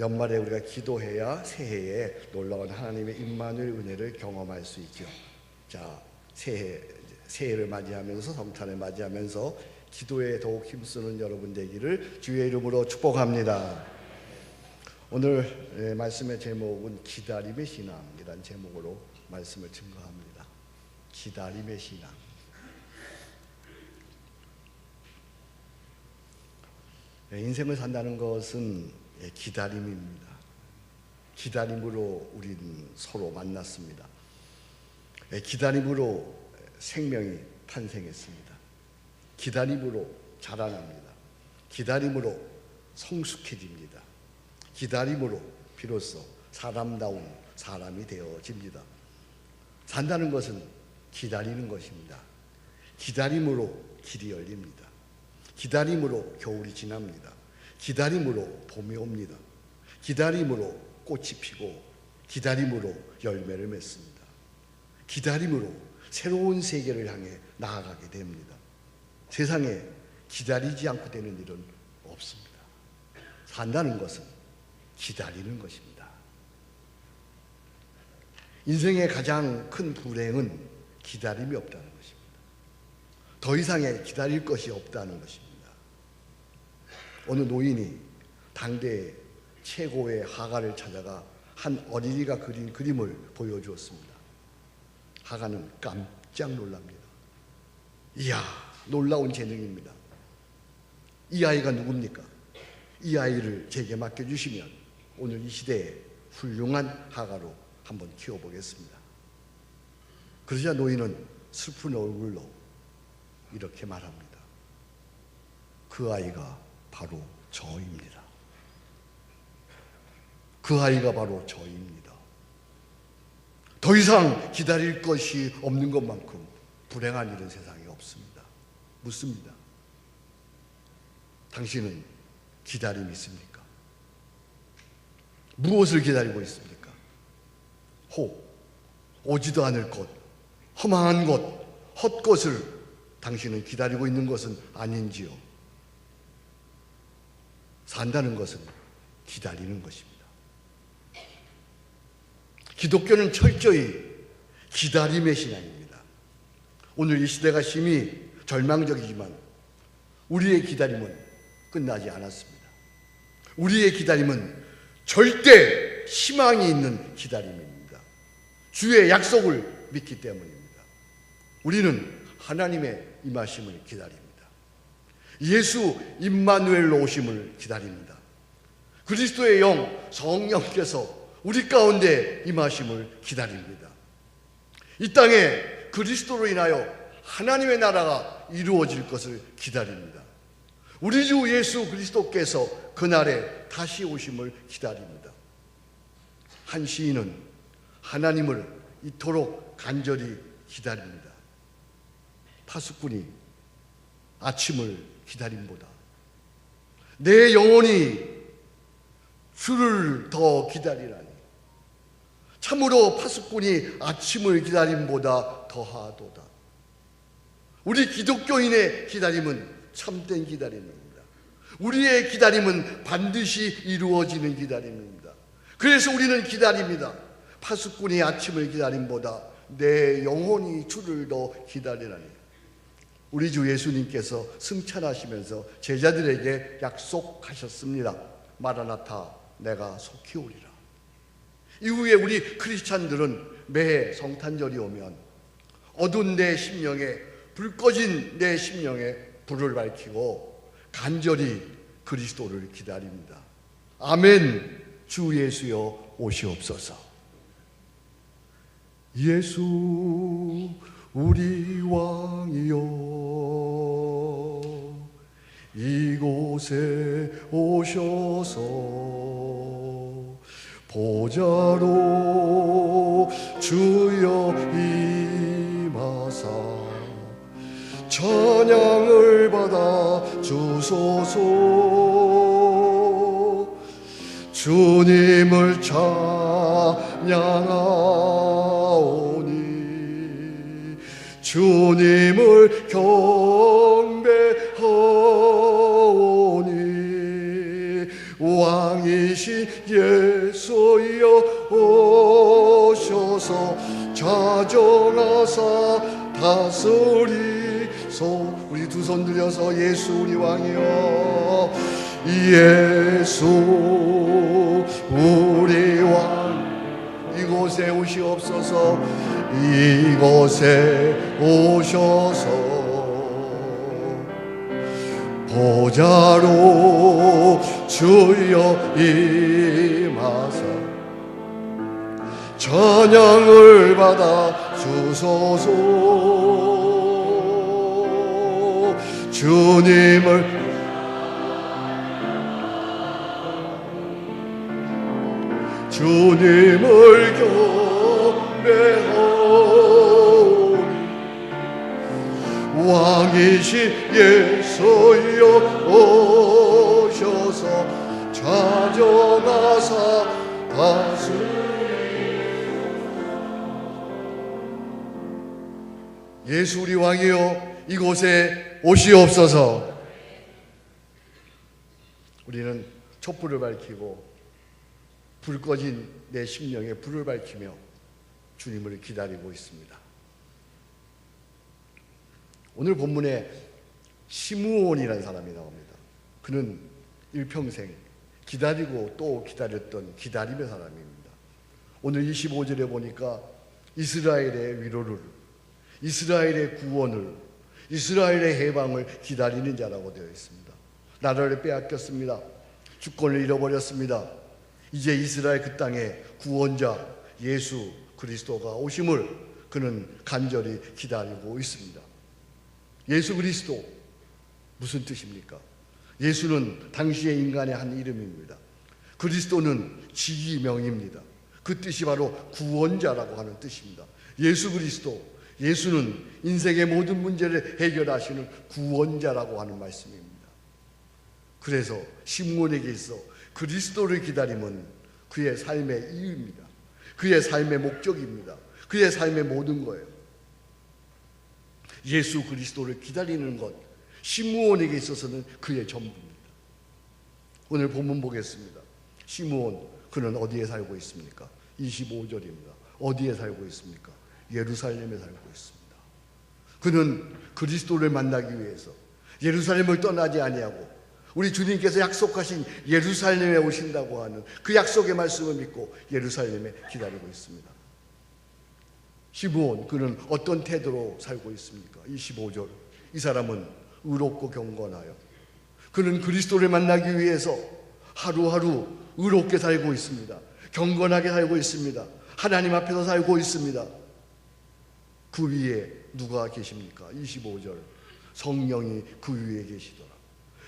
연말에 우리가 기도해야 새해에 놀라운 하나님의 임마누엘 은혜를 경험할 수 있죠. 자, 새해를 맞이하면서 성탄을 맞이하면서 기도에 더욱 힘쓰는 여러분 되기를 주의 이름으로 축복합니다. 오늘 말씀의 제목은 기다림의 신앙이라는 제목으로 말씀을 증거합니다. 기다림의 신앙. 인생을 산다는 것은 기다림입니다. 기다림으로 우리는 서로 만났습니다. 기다림으로 생명이 탄생했습니다. 기다림으로 자라납니다. 기다림으로 성숙해집니다. 기다림으로 비로소 사람다운 사람이 되어집니다. 산다는 것은 기다리는 것입니다. 기다림으로 길이 열립니다. 기다림으로 겨울이 지납니다. 기다림으로 봄이 옵니다. 기다림으로 꽃이 피고 기다림으로 열매를 맺습니다. 기다림으로 새로운 세계를 향해 나아가게 됩니다. 세상에 기다리지 않고 되는 일은 없습니다. 산다는 것은 기다리는 것입니다. 인생의 가장 큰 불행은 기다림이 없다는 것입니다. 더 이상의 기다릴 것이 없다는 것입니다. 어느 노인이 당대 최고의 화가를 찾아가 한 어린이가 그린 그림을 보여주었습니다. 화가는 깜짝 놀랍니다. 이야, 놀라운 재능입니다. 이 아이가 누굽니까? 이 아이를 제게 맡겨주시면 오늘 이 시대에 훌륭한 화가로 한번 키워보겠습니다. 그러자 노인은 슬픈 얼굴로 이렇게 말합니다. 그 아이가 바로 저입니다. 그 아이가 바로 저입니다. 더 이상 기다릴 것이 없는 것만큼 불행한 일은 세상에 없습니다. 묻습니다. 당신은 기다림이 있습니까? 무엇을 기다리고 있습니까? 오지도 않을 것, 허망한 것, 헛것을 당신은 기다리고 있는 것은 아닌지요? 산다는 것은 기다리는 것입니다. 기독교는 철저히 기다림의 신앙입니다. 오늘 이 시대가 심히 절망적이지만 우리의 기다림은 끝나지 않았습니다. 우리의 기다림은 절대 희망이 있는 기다림입니다. 주의 약속을 믿기 때문입니다. 우리는 하나님의 임하심을 기다립니다. 예수 임마누엘로 오심을 기다립니다. 그리스도의 영 성령께서 우리 가운데 임하심을 기다립니다. 이 땅에 그리스도로 인하여 하나님의 나라가 이루어질 것을 기다립니다. 우리 주 예수 그리스도께서 그날에 다시 오심을 기다립니다. 한 시인은 하나님을 이토록 간절히 기다립니다. 파수꾼이 아침을 기다림보다 내 영혼이 주를 더 기다리라니 참으로 파수꾼이 아침을 기다림보다 더하도다. 우리 기독교인의 기다림은 참된 기다림입니다. 우리의 기다림은 반드시 이루어지는 기다림입니다. 그래서 우리는 기다립니다. 파수꾼이 아침을 기다림보다 내 영혼이 주를 더 기다리라니. 우리 주 예수님께서 승천하시면서 제자들에게 약속하셨습니다. 마라나타, 내가 속히 오리라. 이후에 우리 크리스찬들은 매해 성탄절이 오면 어두운 내 심령에, 불 꺼진 내 심령에 불을 밝히고 간절히 그리스도를 기다립니다. 아멘. 주 예수여 오시옵소서. 예수 우리 왕이여 이곳에 오셔서 보좌로 주여 임하사 찬양을 받아 주소서. 주님을 찬양하오니 주님을 경배하오니 왕이신 계신 예수여 오셔서 자정하사 다스리소. 우리 두 손 들여서 예수 우리 왕이여, 예수 우리 왕, 이곳에 오시옵소서. 이곳에 오셔서 보좌로 주여 임하사 찬양을 받아 주소서. 주님을 경배하오니 왕이신 예수여 오셔서 자정하사 예수 우리 왕이여 이곳에 오시옵소서. 우리는 촛불을 밝히고 불 꺼진 내 심령에 불을 밝히며 주님을 기다리고 있습니다. 오늘 본문에 시므온이라는 사람이 나옵니다. 그는 일평생 기다리고 또 기다렸던 기다림의 사람입니다. 오늘 25절에 보니까 이스라엘의 위로를, 이스라엘의 구원을, 이스라엘의 해방을 기다리는 자라고 되어 있습니다. 나라를 빼앗겼습니다. 주권을 잃어버렸습니다. 이제 이스라엘 그 땅에 구원자 예수 그리스도가 오심을 그는 간절히 기다리고 있습니다. 예수 그리스도 무슨 뜻입니까? 예수는 당시의 인간의 한 이름입니다. 그리스도는 직위명입니다. 그 뜻이 바로 구원자라고 하는 뜻입니다. 예수 그리스도, 예수는 인생의 모든 문제를 해결하시는 구원자라고 하는 말씀입니다. 그래서 시므온에게 있어 그리스도를 기다림은 그의 삶의 이유입니다. 그의 삶의 목적입니다. 그의 삶의 모든 거예요. 예수 그리스도를 기다리는 것, 시므온에게 있어서는 그의 전부입니다. 오늘 본문 보겠습니다. 시므온, 그는 어디에 살고 있습니까? 25절입니다. 어디에 살고 있습니까? 예루살렘에 살고 있습니다. 그는 그리스도를 만나기 위해서 예루살렘을 떠나지 아니하고 우리 주님께서 약속하신 예루살렘에 오신다고 하는 그 약속의 말씀을 믿고 예루살렘에 기다리고 있습니다. 시므온, 그는 어떤 태도로 살고 있습니까? 25절, 이 사람은 의롭고 경건하여 그는 그리스도를 만나기 위해서 하루하루 의롭게 살고 있습니다. 경건하게 살고 있습니다. 하나님 앞에서 살고 있습니다. 그 위에 누가 계십니까? 25절, 성령이 그 위에 계시더라.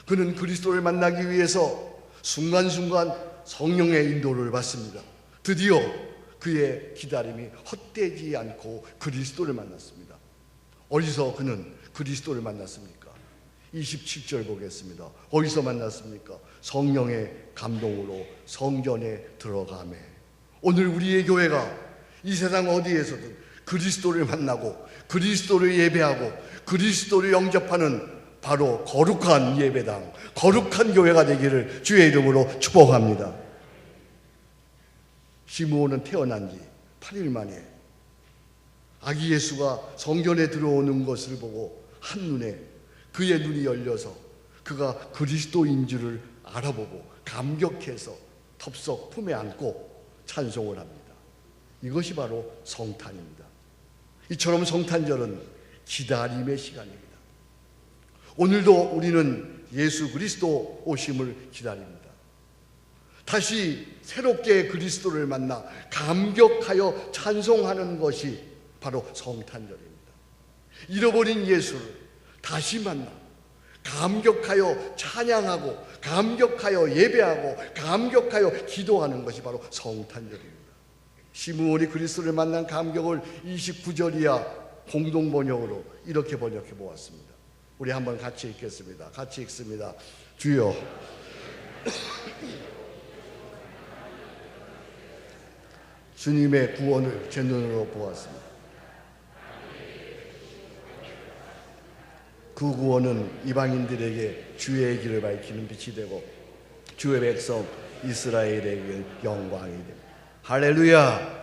그는 그리스도를 만나기 위해서 순간순간 성령의 인도를 받습니다. 드디어 그의 기다림이 헛되지 않고 그리스도를 만났습니다. 어디서 그는 그리스도를 만났습니까? 27절 보겠습니다. 어디서 만났습니까? 성령의 감동으로 성전에 들어가매. 오늘 우리의 교회가 이 세상 어디에서든 그리스도를 만나고 그리스도를 예배하고 그리스도를 영접하는 바로 거룩한 예배당, 거룩한 교회가 되기를 주의 이름으로 축복합니다. 시므온은 태어난 지 8일 만에 아기 예수가 성전에 들어오는 것을 보고 한눈에 그의 눈이 열려서 그가 그리스도인 줄을 알아보고 감격해서 덥석 품에 안고 찬송을 합니다. 이것이 바로 성탄입니다. 이처럼 성탄절은 기다림의 시간입니다. 오늘도 우리는 예수 그리스도 오심을 기다립니다. 다시 새롭게 그리스도를 만나 감격하여 찬송하는 것이 바로 성탄절입니다. 잃어버린 예수를 다시 만나 감격하여 찬양하고 감격하여 예배하고 감격하여 기도하는 것이 바로 성탄절입니다. 시므온이 그리스도를 만난 감격을 29절 이하 공동 번역으로 이렇게 번역해 보았습니다. 우리 한번 같이 읽겠습니다. 같이 읽습니다. 주여 주님의 구원을 제 눈으로 보았습니다. 그 구원은 이방인들에게 주의 길을 밝히는 빛이 되고 주의 백성 이스라엘에게 영광이 됩니다. 할렐루야.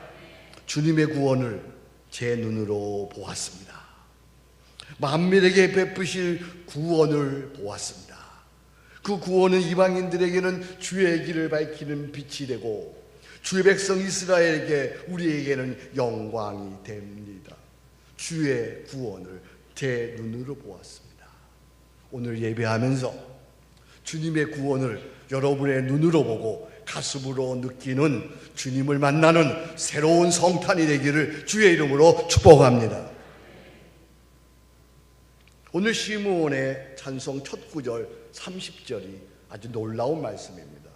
주님의 구원을 제 눈으로 보았습니다. 만민에게 베푸실 구원을 보았습니다. 그 구원은 이방인들에게는 주의 길을 밝히는 빛이 되고 주의 백성 이스라엘에게 우리에게는 영광이 됩니다. 주의 구원을 제 눈으로 보았습니다. 오늘 예배하면서 주님의 구원을 여러분의 눈으로 보고 가슴으로 느끼는 주님을 만나는 새로운 성탄이 되기를 주의 이름으로 축복합니다. 오늘 시므온의 찬송 첫 구절 30절이 아주 놀라운 말씀입니다.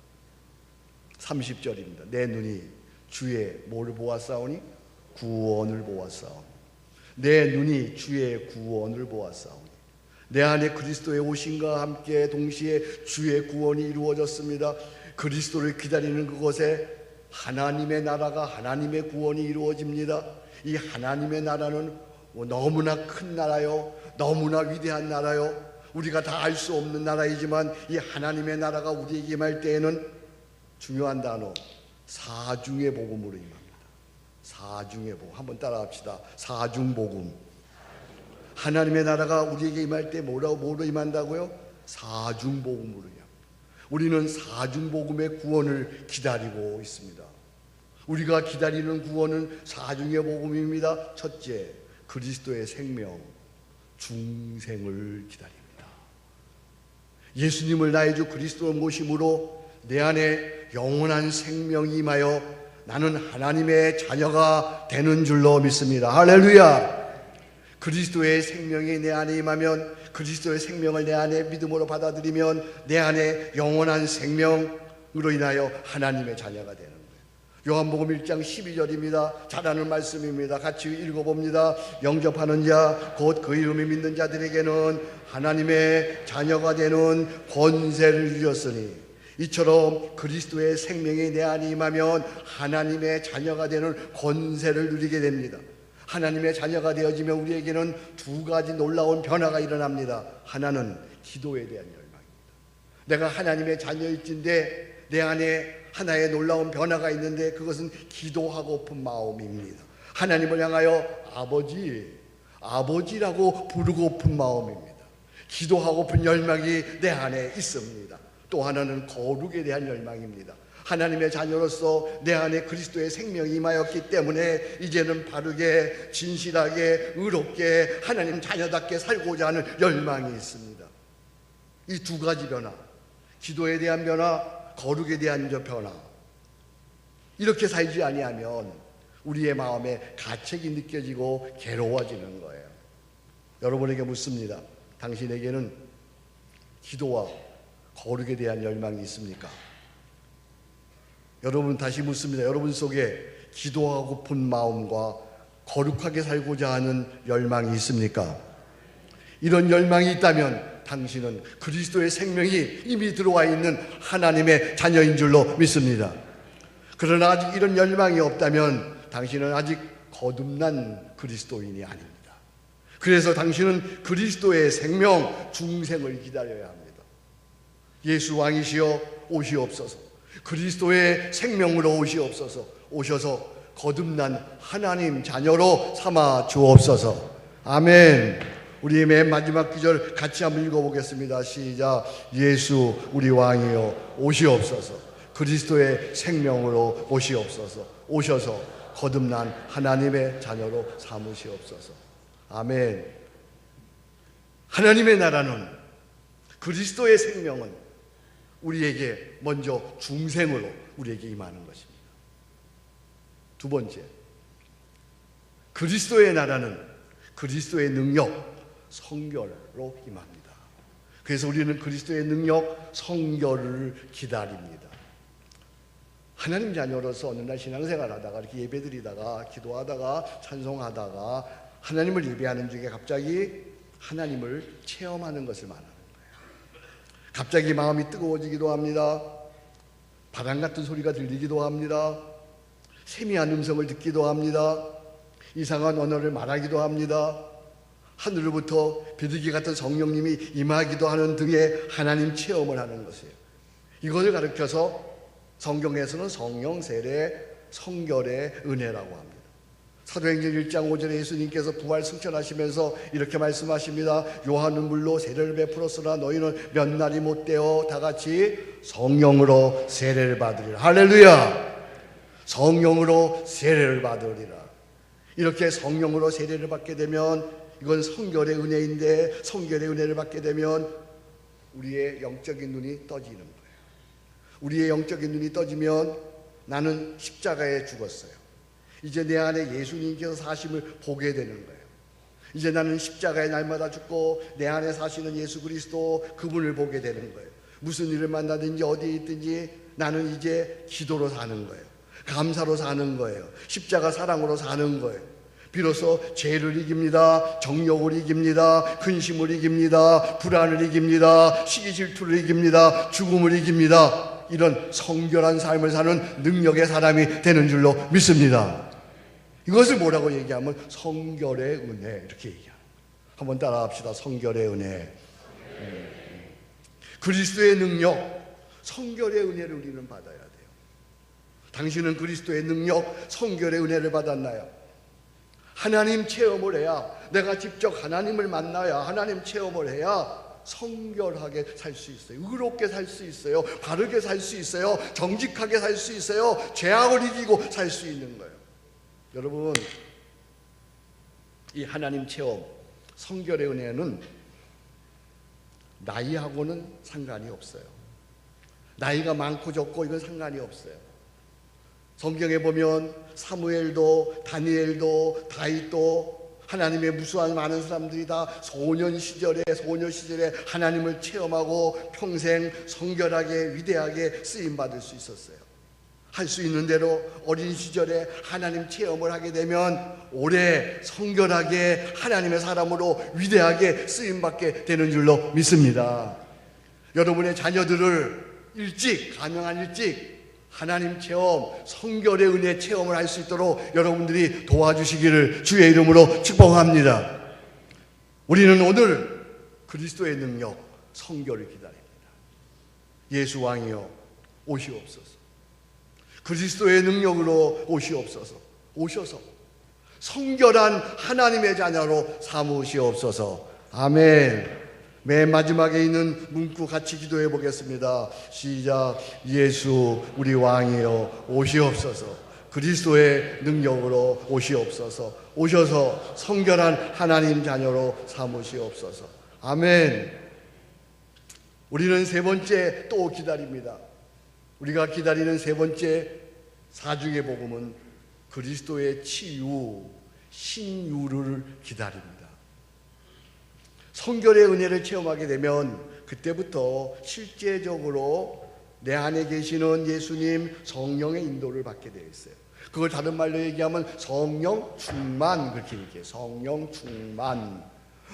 30절입니다. 내 눈이 주의 뭐를 보았사오니? 구원을 보았사오니. 내 눈이 주의 구원을 보았사오니. 내 안에 그리스도의 오심과 함께 동시에 주의 구원이 이루어졌습니다. 그리스도를 기다리는 그곳에 하나님의 나라가, 하나님의 구원이 이루어집니다. 이 하나님의 나라는 너무나 큰 나라요, 너무나 위대한 나라요, 우리가 다 알 수 없는 나라이지만 이 하나님의 나라가 우리에게 임할 때에는 중요한 단어, 사중의 복음으로 임합니다. 사중의 복음. 한번 따라합시다. 사중복음. 하나님의 나라가 우리에게 임할 때 뭐로 임한다고요? 사중복음으로 임합니다. 우리는 사중복음의 구원을 기다리고 있습니다. 우리가 기다리는 구원은 사중의 복음입니다. 첫째, 그리스도의 생명, 중생을 기다립니다. 예수님을 나의 주 그리스도의 모심으로 내 안에 영원한 생명이 임하여 나는 하나님의 자녀가 되는 줄로 믿습니다. 할렐루야. 그리스도의 생명이 내 안에 임하면, 그리스도의 생명을 내 안에 믿음으로 받아들이면 내 안에 영원한 생명으로 인하여 하나님의 자녀가 되는 거예요. 요한복음 1장 12절입니다. 잘 아는 말씀입니다. 같이 읽어봅니다. 영접하는 자 곧 그 이름을 믿는 자들에게는 하나님의 자녀가 되는 권세를 주셨으니, 이처럼 그리스도의 생명이 내 안에 임하면 하나님의 자녀가 되는 권세를 누리게 됩니다. 하나님의 자녀가 되어지면 우리에게는 두 가지 놀라운 변화가 일어납니다. 하나는 기도에 대한 열망입니다. 내가 하나님의 자녀일진데 내 안에 하나의 놀라운 변화가 있는데 그것은 기도하고픈 마음입니다. 하나님을 향하여 아버지라고 부르고픈 마음입니다. 기도하고픈 열망이 내 안에 있습니다. 또 하나는 거룩에 대한 열망입니다. 하나님의 자녀로서 내 안에 그리스도의 생명이 임하였기 때문에 이제는 바르게, 진실하게, 의롭게 하나님 자녀답게 살고자 하는 열망이 있습니다. 이 두 가지 변화, 기도에 대한 변화, 거룩에 대한 변화, 이렇게 살지 아니하면 우리의 마음에 가책이 느껴지고 괴로워지는 거예요. 여러분에게 묻습니다. 당신에게는 기도와 거룩에 대한 열망이 있습니까? 여러분, 다시 묻습니다. 여러분 속에 기도하고픈 마음과 거룩하게 살고자 하는 열망이 있습니까? 이런 열망이 있다면 당신은 그리스도의 생명이 이미 들어와 있는 하나님의 자녀인 줄로 믿습니다. 그러나 아직 이런 열망이 없다면 당신은 아직 거듭난 그리스도인이 아닙니다. 그래서 당신은 그리스도의 생명, 중생을 기다려야 합니다. 예수 왕이시여 오시옵소서. 그리스도의 생명으로 오시옵소서. 오셔서 거듭난 하나님 자녀로 삼아 주옵소서. 아멘. 우리의 맨 마지막 구절 같이 한번 읽어보겠습니다. 시작. 예수 우리 왕이여 오시옵소서. 그리스도의 생명으로 오시옵소서. 오셔서 거듭난 하나님의 자녀로 삼으시옵소서. 아멘. 하나님의 나라는, 그리스도의 생명은 우리에게 먼저 중생으로 우리에게 임하는 것입니다. 두 번째, 그리스도의 나라는 그리스도의 능력, 성결로 임합니다. 그래서 우리는 그리스도의 능력, 성결을 기다립니다. 하나님 자녀로서 어느 날 신앙생활 하다가 이렇게 예배드리다가 기도하다가 찬송하다가 하나님을 예배하는 중에 갑자기 하나님을 체험하는 것을 말하는 거예요. 갑자기 마음이 뜨거워지기도 합니다. 바람 같은 소리가 들리기도 합니다. 세미한 음성을 듣기도 합니다. 이상한 언어를 말하기도 합니다. 하늘로부터 비둘기 같은 성령님이 임하기도 하는 등의 하나님 체험을 하는 것이에요. 이것을 가르쳐서 성경에서는 성령, 세례, 성결의 은혜라고 합니다. 사도행전 1장 5절에 예수님께서 부활 승천하시면서 이렇게 말씀하십니다. 요한은 물로 세례를 베풀었으나 너희는 몇 날이 못되어 다 같이 성령으로 세례를 받으리라. 할렐루야! 성령으로 세례를 받으리라. 이렇게 성령으로 세례를 받게 되면 이건 성결의 은혜인데, 성결의 은혜를 받게 되면 우리의 영적인 눈이 떠지는 거예요. 우리의 영적인 눈이 떠지면 나는 십자가에 죽었어요. 이제 내 안에 예수님께서 사심을 보게 되는 거예요. 이제 나는 십자가에 날마다 죽고 내 안에 사시는 예수 그리스도, 그분을 보게 되는 거예요. 무슨 일을 만나든지 어디에 있든지 나는 이제 기도로 사는 거예요. 감사로 사는 거예요. 십자가 사랑으로 사는 거예요. 비로소 죄를 이깁니다. 정욕을 이깁니다. 근심을 이깁니다. 불안을 이깁니다. 시기 질투를 이깁니다. 죽음을 이깁니다. 이런 성결한 삶을 사는 능력의 사람이 되는 줄로 믿습니다. 이것을 뭐라고 얘기하면 성결의 은혜, 이렇게 얘기합니다. 한번 따라합시다. 성결의 은혜. 그리스도의 능력, 성결의 은혜를 우리는 받아야 돼요. 당신은 그리스도의 능력, 성결의 은혜를 받았나요? 하나님 체험을 해야, 내가 직접 하나님을 만나야, 하나님 체험을 해야 성결하게 살 수 있어요. 의롭게 살 수 있어요. 바르게 살 수 있어요. 정직하게 살 수 있어요. 죄악을 이기고 살 수 있는 거예요. 여러분, 이 하나님 체험, 성결의 은혜는 나이하고는 상관이 없어요. 나이가 많고 적고 이건 상관이 없어요. 성경에 보면 사무엘도, 다니엘도, 다윗도, 하나님의 무수한 많은 사람들이 다 소년 시절에 하나님을 체험하고 평생 성결하게 위대하게 쓰임받을 수 있었어요. 할 수 있는 대로 어린 시절에 하나님 체험을 하게 되면 오래 성결하게 하나님의 사람으로 위대하게 쓰임받게 되는 줄로 믿습니다. 여러분의 자녀들을 가능한 일찍 하나님 체험, 성결의 은혜 체험을 할 수 있도록 여러분들이 도와주시기를 주의 이름으로 축복합니다. 우리는 오늘 그리스도의 능력, 성결을 기다립니다. 예수 왕이여 오시옵소서. 그리스도의 능력으로 오시옵소서. 오셔서 성결한 하나님의 자녀로 삼으시옵소서. 아멘. 맨 마지막에 있는 문구 같이 기도해 보겠습니다. 시작. 예수 우리 왕이여 오시옵소서. 그리스도의 능력으로 오시옵소서. 오셔서 성결한 하나님 자녀로 삼으시옵소서. 아멘. 우리는 세 번째 또 기다립니다. 우리가 기다리는 세 번째 사중의 복음은 그리스도의 치유, 신유를 기다립니다. 성결의 은혜를 체험하게 되면 그때부터 실제적으로 내 안에 계시는 예수님 성령의 인도를 받게 되어 있어요. 그걸 다른 말로 얘기하면 성령 충만, 그렇게 얘기해요. 성령 충만.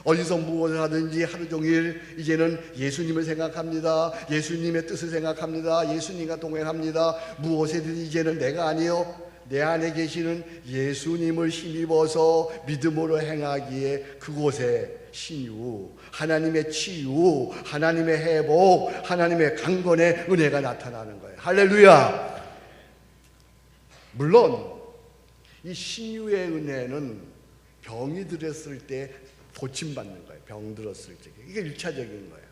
어디서 무엇을 하든지 하루 종일 이제는 예수님을 생각합니다. 예수님의 뜻을 생각합니다. 예수님과 동행합니다. 무엇이든지 이제는 내가 아니요, 내 안에 계시는 예수님을 힘입어서 믿음으로 행하기에 그곳에 신유, 하나님의 치유, 하나님의 회복, 하나님의 강건의 은혜가 나타나는 거예요. 할렐루야. 물론 이 신유의 은혜는 병이 들었을 때 고침받는 거예요. 병 들었을 때. 이게 1차적인 거예요.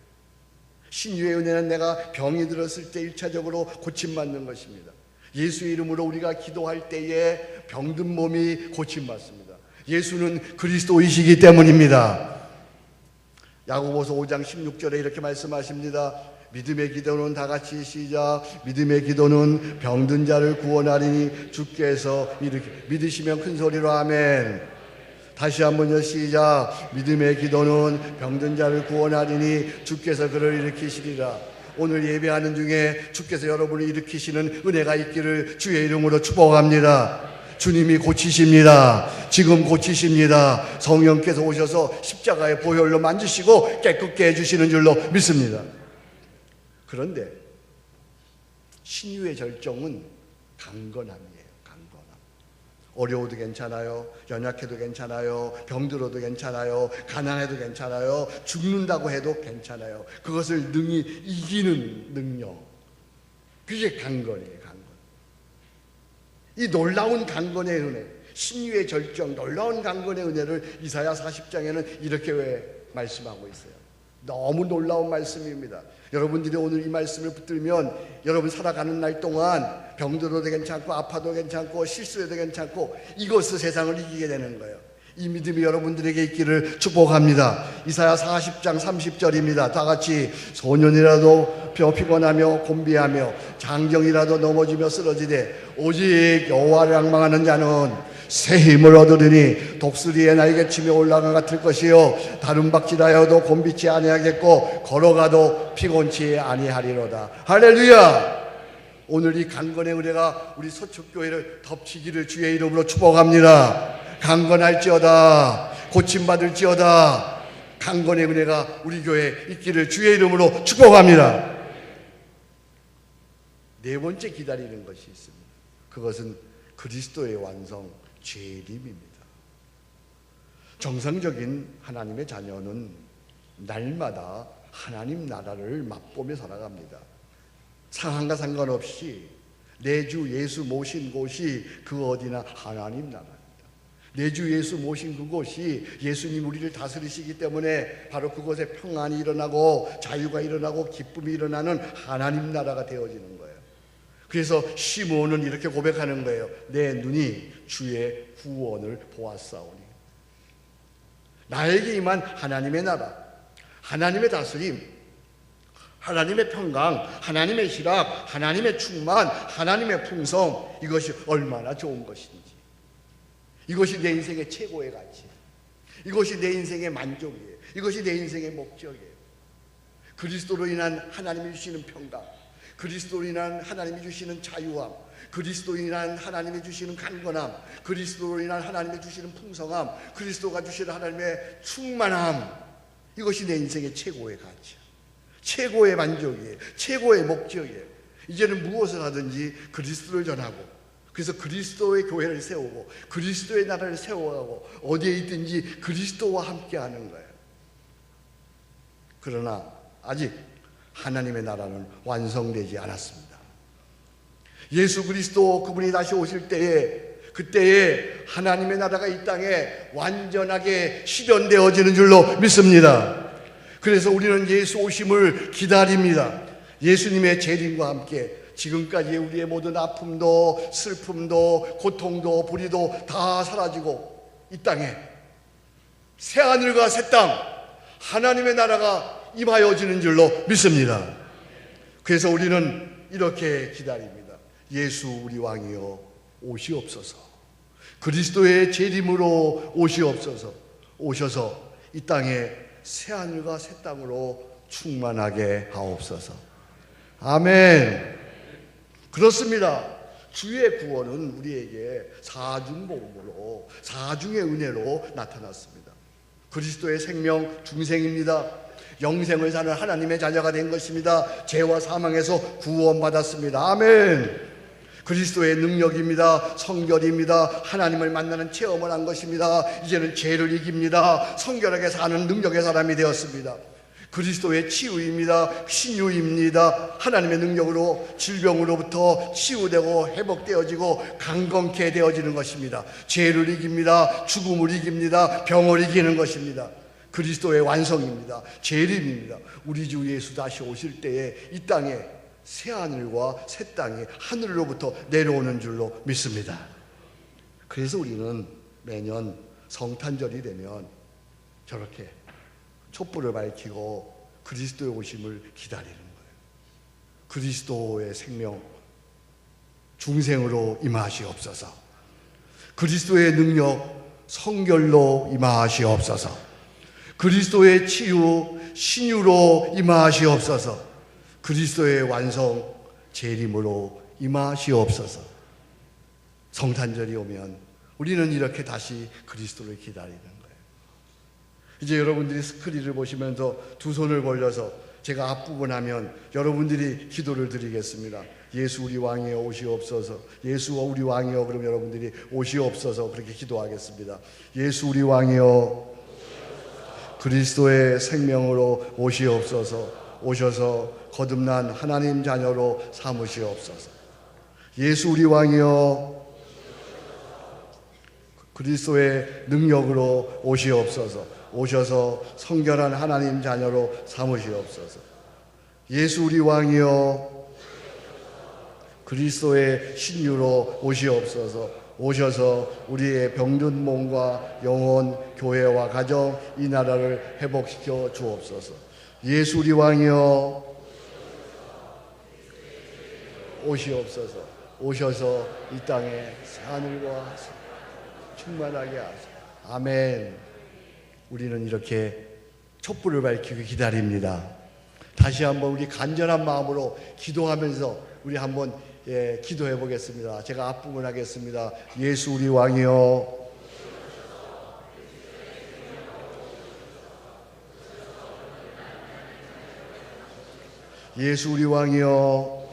신유의 은혜는 내가 병이 들었을 때 1차적으로 고침받는 것입니다. 예수의 이름으로 우리가 기도할 때에 병든 몸이 고침받습니다. 예수는 그리스도이시기 때문입니다. 야고보서 5장 16절에 이렇게 말씀하십니다. 믿음의 기도는 다 같이 시작. 믿음의 기도는 병든 자를 구원하리니 주께서 믿으시면 큰 소리로 아멘. 다시 한번요. 시작. 믿음의 기도는 병든 자를 구원하리니 주께서 그를 일으키시리라. 오늘 예배하는 중에 주께서 여러분을 일으키시는 은혜가 있기를 주의 이름으로 축복합니다. 주님이 고치십니다. 지금 고치십니다. 성령께서 오셔서 십자가의 보혈로 만지시고 깨끗게 해주시는 줄로 믿습니다. 그런데 신유의 절정은 강건함이에요. 어려워도 괜찮아요. 연약해도 괜찮아요. 병들어도 괜찮아요. 가난해도 괜찮아요. 죽는다고 해도 괜찮아요. 그것을 능히 이기는 능력. 그게 강건이에요. 강건. 이 놀라운 강건의 은혜, 신유의 절정, 놀라운 강건의 은혜를 이사야 40장에는 이렇게 말씀하고 있어요. 너무 놀라운 말씀입니다. 여러분들이 오늘 이 말씀을 붙들면 여러분 살아가는 날 동안 병들어도 괜찮고 아파도 괜찮고 실수해도 괜찮고 이것으로 세상을 이기게 되는 거예요. 이 믿음이 여러분들에게 있기를 축복합니다. 이사야 40장 30절입니다. 다 같이 소년이라도 피곤하며 곤비하며 장정이라도 넘어지며 쓰러지되 오직 여호와를 앙망하는 자는 새 힘을 얻으리니 독수리의 날개치며 올라가 같을 것이요 다른 박질하여도 곤비치 아니하겠고 걸어가도 피곤치 아니하리로다. 할렐루야. 오늘 이 강건의 은혜가 우리 서초교회를 덮치기를 주의 이름으로 축복합니다. 강건할지어다, 고침받을지어다. 강건의 은혜가 우리 교회에 있기를 주의 이름으로 축복합니다. 네 번째 기다리는 것이 있습니다. 그것은 그리스도의 완성, 재림입니다. 정상적인 하나님의 자녀는 날마다 하나님 나라를 맛보며 살아갑니다. 상황과 상관없이 내 주 예수 모신 곳이 그 어디나 하나님 나라입니다. 내 주 예수 모신 그곳이 예수님 우리를 다스리시기 때문에 바로 그곳에 평안이 일어나고 자유가 일어나고 기쁨이 일어나는 하나님 나라가 되어지는 거예요. 그래서 시므온은 이렇게 고백하는 거예요. 내 눈이 주의 구원을 보았사오니. 나에게 임한 하나님의 나라, 하나님의 다스림, 하나님의 평강, 하나님의 희락, 하나님의 충만, 하나님의 풍성, 이것이 얼마나 좋은 것인지, 이것이 내 인생의 최고의 가치, 이것이 내 인생의 만족이에요. 이것이 내 인생의 목적이에요. 그리스도로 인한 하나님이 주시는 평강, 그리스도로 인한 하나님이 주시는 자유함, 그리스도로 인한 하나님이 주시는 강건함, 그리스도로 인한 하나님이 주시는 풍성함, 그리스도가 주시는 하나님의 충만함, 이것이 내 인생의 최고의 가치야. 최고의 만족이에요. 최고의 목적이에요. 이제는 무엇을 하든지 그리스도를 전하고, 그래서 그리스도의 교회를 세우고 그리스도의 나라를 세워가고 어디에 있든지 그리스도와 함께하는 거예요. 그러나 아직 하나님의 나라는 완성되지 않았습니다. 예수 그리스도 그분이 다시 오실 때에, 그때에 하나님의 나라가 이 땅에 완전하게 실현되어지는 줄로 믿습니다. 그래서 우리는 예수 오심을 기다립니다. 예수님의 재림과 함께 지금까지 우리의 모든 아픔도 슬픔도 고통도 불의도 다 사라지고 이 땅에 새하늘과 새 땅, 하나님의 나라가 임하여지는 줄로 믿습니다. 그래서 우리는 이렇게 기다립니다. 예수 우리 왕이여 오시옵소서. 그리스도의 재림으로 오시옵소서. 오셔서 이 땅에 새하늘과 새 땅으로 충만하게 하옵소서. 아멘. 그렇습니다. 주의 구원은 우리에게 사중복음으로, 사중의 은혜로 나타났습니다. 그리스도의 생명 중생입니다. 영생을 사는 하나님의 자녀가 된 것입니다. 죄와 사망에서 구원받았습니다. 아멘. 그리스도의 능력입니다. 성결입니다. 하나님을 만나는 체험을 한 것입니다. 이제는 죄를 이깁니다. 성결하게 사는 능력의 사람이 되었습니다. 그리스도의 치유입니다. 신유입니다. 하나님의 능력으로 질병으로부터 치유되고 회복되어지고 강건케 되어지는 것입니다. 죄를 이깁니다. 죽음을 이깁니다. 병을 이기는 것입니다. 그리스도의 완성입니다. 재림입니다. 우리 주 예수 다시 오실 때에 이 땅에 새하늘과 새 땅이 하늘로부터 내려오는 줄로 믿습니다. 그래서 우리는 매년 성탄절이 되면 저렇게 촛불을 밝히고 그리스도의 오심을 기다리는 거예요. 그리스도의 생명 중생으로 임하시옵소서. 그리스도의 능력 성결로 임하시옵소서. 그리스도의 치유 신유로 임하시옵소서. 그리스도의 완성 재림으로 임하시옵소서. 성탄절이 오면 우리는 이렇게 다시 그리스도를 기다리는 거예요. 이제 여러분들이 스크린을 보시면서 두 손을 벌려서 제가 앞부분 하면 여러분들이 기도를 드리겠습니다. 예수 우리 왕이여 오시옵소서. 예수 우리 왕이여, 그럼 여러분들이 오시옵소서 그렇게 기도하겠습니다. 예수 우리 왕이여 그리스도의 생명으로 오시옵소서. 오셔서 거듭난 하나님 자녀로 삼으시옵소서. 예수 우리 왕이여 그리스도의 능력으로 오시옵소서. 오셔서 성결한 하나님 자녀로 삼으시옵소서. 예수 우리 왕이여 그리스도의 신유로 오시옵소서. 오셔서 우리의 병든 몸과 영혼, 교회와 가정, 이 나라를 회복시켜 주옵소서. 예수 우리 왕이여 오시옵소서. 오셔서 이 땅에 하늘과 충만하게 하소서. 아멘. 우리는 이렇게 촛불을 밝히고 기다립니다. 다시 한번 우리 간절한 마음으로 기도하면서 우리 한번 기도해 보겠습니다. 제가 앞부분 하겠습니다. 예수 우리 왕이여 예수 우리 왕이여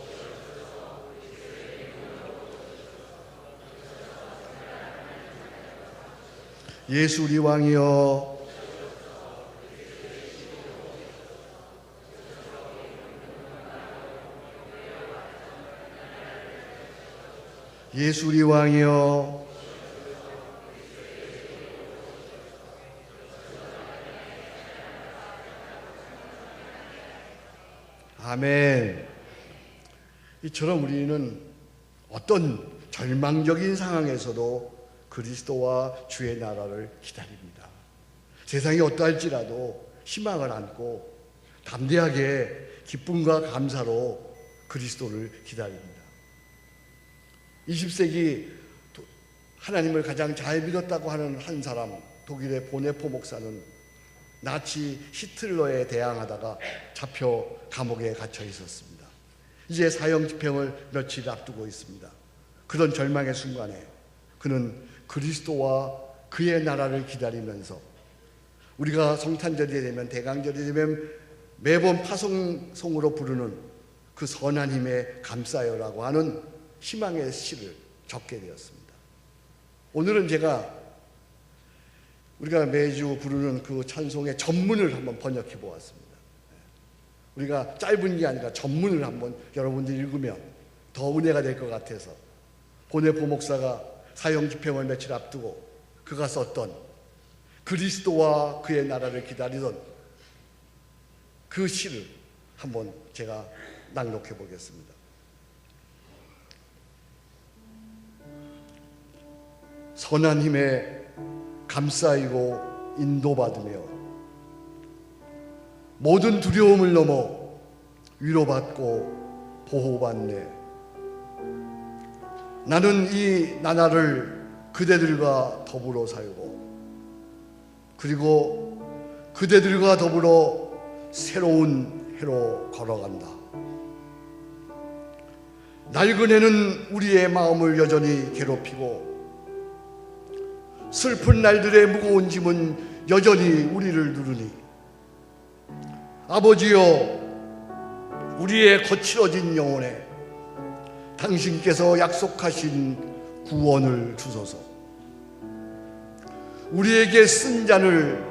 예수 우리 왕이여 예수 우리 왕이여 아멘. 이처럼 우리는 어떤 절망적인 상황에서도 그리스도와 주의 나라를 기다립니다. 세상이 어떠할지라도 희망을 안고 담대하게 기쁨과 감사로 그리스도를 기다립니다. 20세기 하나님을 가장 잘 믿었다고 하는 한 사람, 독일의 보네포 목사는 나치 히틀러에 대항하다가 잡혀 감옥에 갇혀 있었습니다. 이제 사형 집행을 며칠 앞두고 있습니다. 그런 절망의 순간에 그는 그리스도와 그의 나라를 기다리면서 우리가 성탄절이 되면 대강절이 되면 매번 파송송으로 부르는 그 선한 힘에 감싸요라고 하는 희망의 시를 적게 되었습니다. 오늘은 우리가 매주 부르는 그 찬송의 전문을 한번 번역해 보았습니다. 우리가 짧은 게 아니라 전문을 한번 여러분들이 읽으면 더 은혜가 될 것 같아서 보네포 목사가 사형 집행을 며칠 앞두고 그가 썼던 그리스도와 그의 나라를 기다리던 그 시를 한번 제가 낭독해 보겠습니다. 선한 힘에 감싸이고 인도받으며 모든 두려움을 넘어 위로받고 보호받네. 나는 이 나라를 그대들과 더불어 살고 그리고 그대들과 더불어 새로운 해로 걸어간다. 낡은 해는 우리의 마음을 여전히 괴롭히고 슬픈 날들의 무거운 짐은 여전히 우리를 누르니 아버지여 우리의 거칠어진 영혼에 당신께서 약속하신 구원을 주소서. 우리에게 쓴 잔을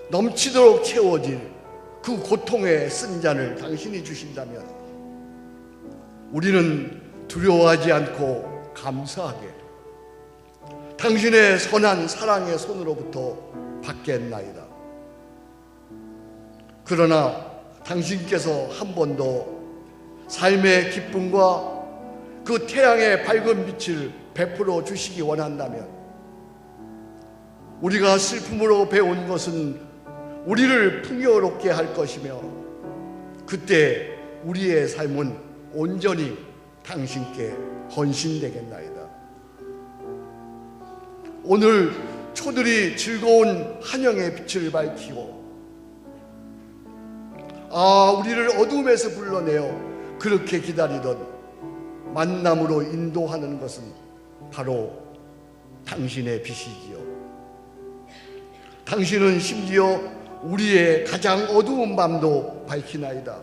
넘치도록 채워질 그 고통의 쓴 잔을 당신이 주신다면 우리는 두려워하지 않고 감사하게 당신의 선한 사랑의 손으로부터 받겠나이다. 그러나 당신께서 한 번도 삶의 기쁨과 그 태양의 밝은 빛을 베풀어 주시기 원한다면 우리가 슬픔으로 배운 것은 우리를 풍요롭게 할 것이며 그때 우리의 삶은 온전히 당신께 헌신되겠나이다. 오늘 초들이 즐거운 한영의 빛을 밝히고 우리를 어둠에서 불러내어 그렇게 기다리던 만남으로 인도하는 것은 바로 당신의 빛이지요. 당신은 심지어 우리의 가장 어두운 밤도 밝히나이다.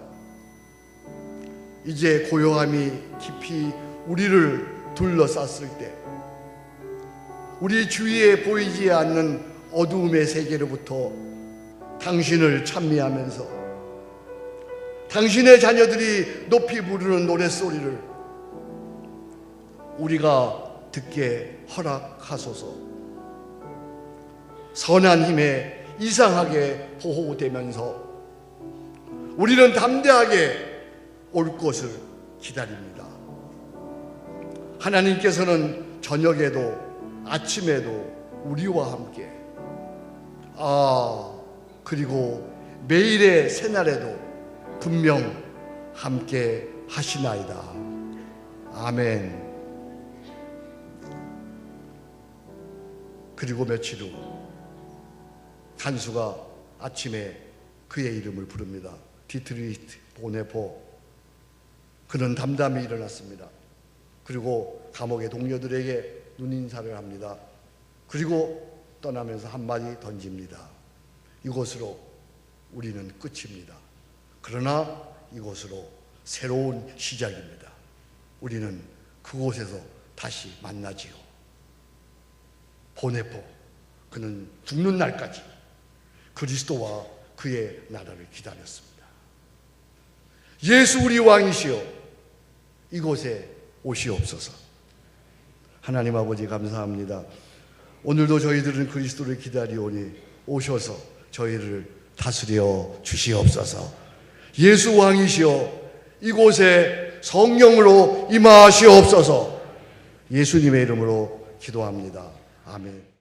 이제 고요함이 깊이 우리를 둘러쌌을 때 우리 주위에 보이지 않는 어두움의 세계로부터 당신을 찬미하면서 당신의 자녀들이 높이 부르는 노랫소리를 우리가 듣게 허락하소서. 선한 힘에 이상하게 보호되면서 우리는 담대하게 올 것을 기다립니다. 하나님께서는 저녁에도 아침에도 우리와 함께, 그리고 매일의 새날에도 분명 함께 하시나이다. 아멘. 그리고 며칠 후 간수가 아침에 그의 이름을 부릅니다. 디트리히트 보네포. 그는 담담히 일어났습니다. 그리고 감옥의 동료들에게 눈인사를 합니다. 그리고 떠나면서 한마디 던집니다. 이곳으로 우리는 끝입니다. 그러나 이곳으로 새로운 시작입니다. 우리는 그곳에서 다시 만나지요. 보네포. 그는 죽는 날까지 그리스도와 그의 나라를 기다렸습니다. 예수 우리 왕이시여, 이곳에 오시옵소서. 하나님 아버지 감사합니다. 오늘도 저희들은 그리스도를 기다리오니 오셔서 저희를 다스려 주시옵소서. 예수 왕이시여, 이곳에 성령으로 임하시옵소서. 예수님의 이름으로 기도합니다. 아멘.